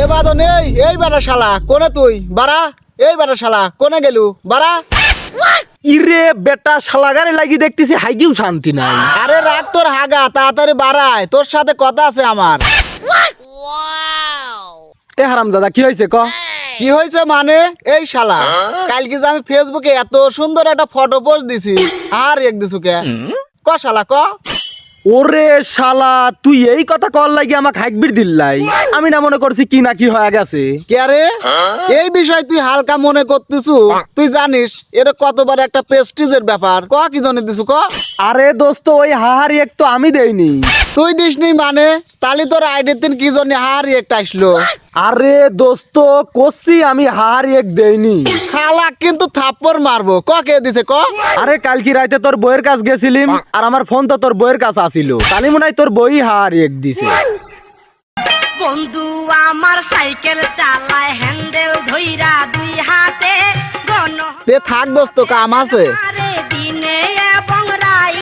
এ বাদন এই বাড়া শালা কোনে তুই বাড়া এই বাড়া শালা কোনে গেলু বাড়া ইরে বেটা শালাগারে লাগি দেখতেছি হাইগিও শান্তি নাই। আরে রাখ তোর হাগা তাড়াতাড়ি বাড়ায় তোর সাথে কথা আছে আমার। এ হারামজাদা কি হয়েছে ক? কি হয়েছে মানে এই শালা কালকে যে আমি ফেসবুকে এত সুন্দর একটা ফটো পোস্ট দিছি আর এক দিছু কে ক শালা ক ওরে শালা তুই এই কথা কল লাগি আমাকে হাইকবির দিল্লাই, আমি না মনে করছি কি না কি হয়ে গেছে। কে রে এই বিষয় তুই হালকা মনে করতেছু? তুই জানিস এটা কতবার একটা প্রেস্টিজের ব্যাপার ক কি জন্য দিছু ক? আরে দোস্ত ওই হাহারি এক তো আমি দেইনি। তুই দিসনি মানে তালি তোর আইডির তিন কি জন্য হারি একটা আসলো? আরে দোস্ত কষি আমি হাহারি এক দেইনি। শালা কিন্তু থাপ্পড় মারবো ক কে দিছে ক? আরে কালকে রাইতে তোর বইয়ের কাছে গেছিলিম আর আমার ফোন তো তোর বইয়ের কাছে আসিল, তালি মনে হয় তোর বই হাহারি এক দিছে। বন্ধু আমার সাইকেল চালায় হ্যান্ডেল ধইরা দুই হাতে গণ তে থাক দোস্ত কাম আছে। আরে